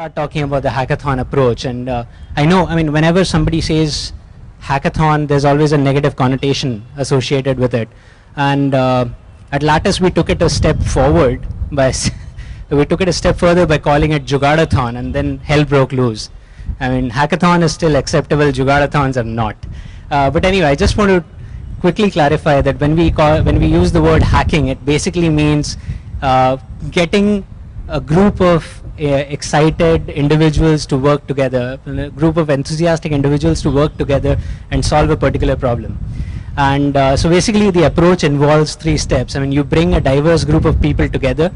start talking about the hackathon approach. And I know, I mean, whenever somebody says hackathon, there's always a negative connotation associated with it. And at Lattice, we took it a step forward by we took it a step further by calling it Jugadathon, and then hell broke loose. I mean, hackathon is still acceptable, Jugadathons are not. But anyway, I just want to quickly clarify that when we use the word hacking, it basically means getting a group of excited individuals to work together, a group of enthusiastic individuals to work together and solve a particular problem. And so basically the approach involves 3 steps. I mean, you bring a diverse group of people together,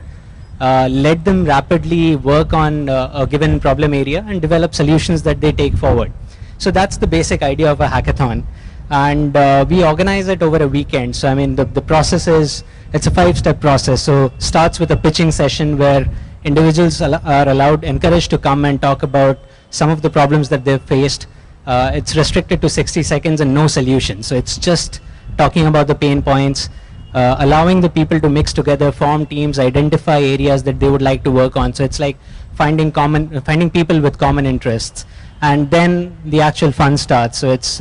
let them rapidly work on a given problem area and develop solutions that they take forward. So that's the basic idea of a hackathon. And we organize it over a weekend. So I mean, the process is, it's a 5-step process. So starts with a pitching session where individuals are encouraged to come and talk about some of the problems that they've faced. It's restricted to 60 seconds and no solution. So it's just talking about the pain points, allowing the people to mix together, form teams, identify areas that they would like to work on. So it's like finding people with common interests. And then the actual fun starts. So it's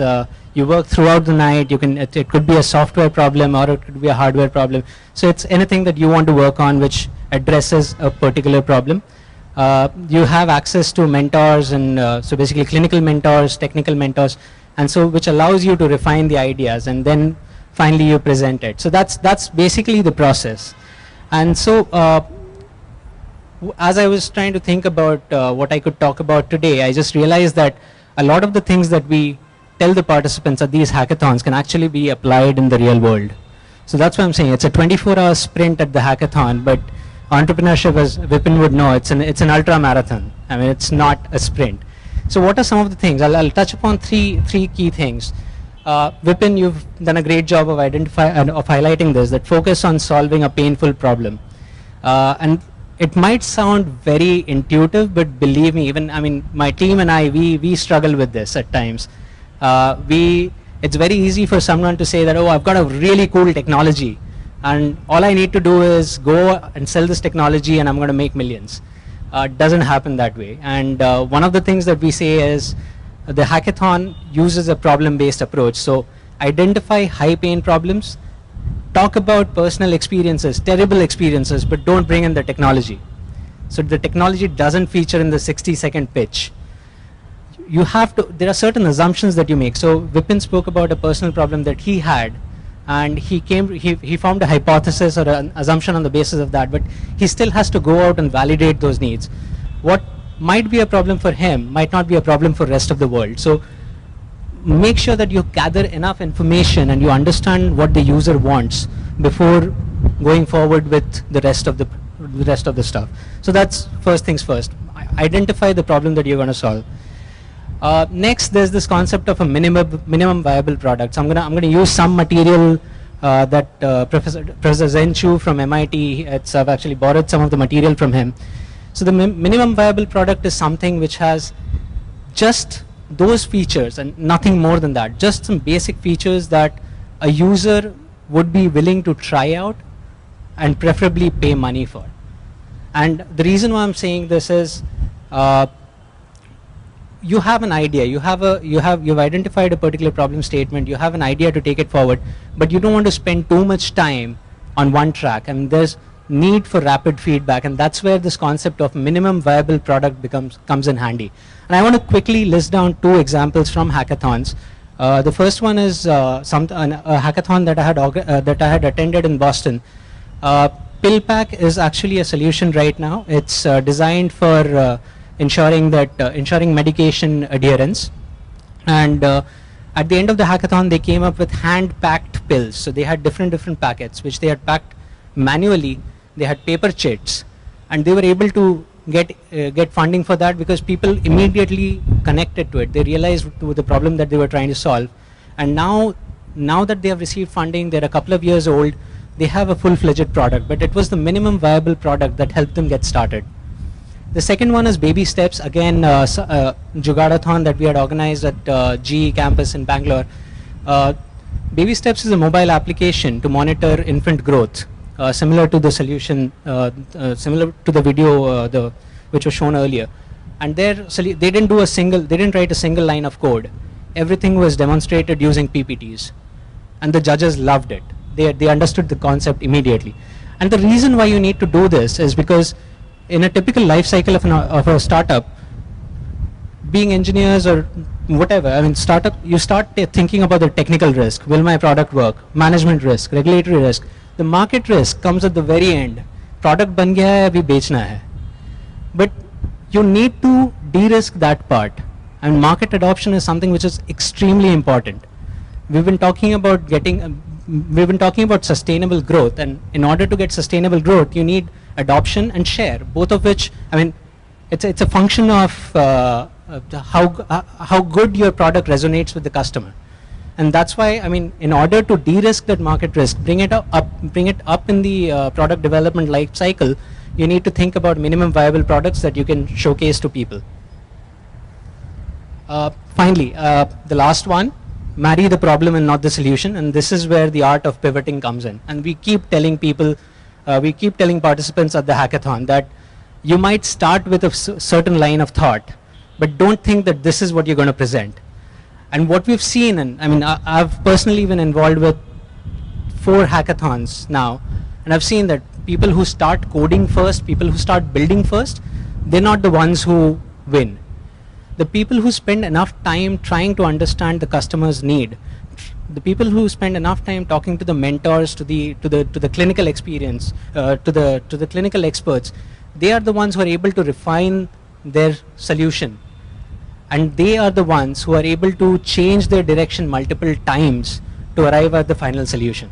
you work throughout the night. It could be a software problem or it could be a hardware problem. So it's anything that you want to work on which addresses a particular problem. You have access to mentors, and so basically clinical mentors, technical mentors, and so which allows you to refine the ideas, and then finally you present it. So that's basically the process. And so as I was trying to think about what I could talk about today, I just realized that a lot of the things that we tell the participants at these hackathons can actually be applied in the real world. So that's what I'm saying. It's a 24-hour sprint at the hackathon, but entrepreneurship, as Vipin would know, it's an ultra marathon. I mean, it's not a sprint. So what are some of the things? I'll touch upon three key things. Vipin, you've done a great job of highlighting this, that focus on solving a painful problem. And it might sound very intuitive, but believe me, even, I mean, my team and I, we struggle with this at times. It's very easy for someone to say that, oh, I've got a really cool technology, and all I need to do is go and sell this technology and I'm going to make millions. It doesn't happen that way. And one of the things that we say is the hackathon uses a problem-based approach. So identify high-pain problems, talk about personal experiences, terrible experiences, but don't bring in the technology. So the technology doesn't feature in the 60-second pitch. You have to, there are certain assumptions that you make. So Vipin spoke about a personal problem that he had, and he formed a hypothesis or an assumption on the basis of that, but he still has to go out and validate those needs. What might be a problem for him might not be a problem for the rest of the world. So make sure that you gather enough information and you understand what the user wants before going forward with the rest of the stuff. So that's first things first. Identify the problem that you're going to solve. Next, there's this concept of a minimum viable product. So I'm gonna use some material that Professor Zhen Chu from MIT. I've actually borrowed some of the material from him. So the minimum viable product is something which has just those features and nothing more than that. Just some basic features that a user would be willing to try out and preferably pay money for. And the reason why I'm saying this is, you have an idea, you've identified a particular problem statement, you have an idea to take it forward, but you don't want to spend too much time on one track. I mean, there's need for rapid feedback, and that's where this concept of minimum viable product comes in handy. And I want to quickly list down 2 examples from hackathons. The first one is a hackathon that I had attended in Boston. PillPack is actually a solution right now. It's designed for ensuring medication adherence, and at the end of the hackathon they came up with hand-packed pills. So they had different packets which they had packed manually. They had paper chits, and they were able to get funding for that because people immediately connected to it. They realized the problem that they were trying to solve, and now that they have received funding, they're a couple of years old, they have a full-fledged product, but it was the minimum viable product that helped them get started. The second one is Baby Steps, again Jugadathon that we had organized at GE campus in Bangalore. Baby Steps is a mobile application to monitor infant growth, similar to the solution, similar to the video which was shown earlier. and they didn't write a single line of code. Everything was demonstrated using PPTs, and the judges loved it. They understood the concept immediately. And the reason why you need to do this is because in a typical life cycle of a startup, being engineers or whatever, I mean, you start thinking about the technical risk. Will my product work? Management risk, regulatory risk. The market risk comes at the very end. Product ban gaya hai, abhi bechna hai. But you need to de-risk that part. And market adoption is something which is extremely important. We've been talking about sustainable growth, and in order to get sustainable growth, you need adoption and share, both of which, I mean, it's a function of how good your product resonates with the customer. And that's why, I mean, in order to de-risk that market risk, bring it up in the product development life cycle, you need to think about minimum viable products that you can showcase to people. Finally, the last one, marry the problem and not the solution, and this is where the art of pivoting comes in. And we keep telling people, we keep telling participants at the hackathon that you might start with a certain line of thought, but don't think that this is what you're going to present. And what we've seen, and I mean, I've personally been involved with 4 hackathons now, and I've seen that people who start coding first, people who start building first, they're not the ones who win. The people who spend enough time trying to understand the customer's need, the people who spend enough time talking to the mentors, to the clinical experience, to the clinical experts, they are the ones who are able to refine their solution, and they are the ones who are able to change their direction multiple times to arrive at the final solution.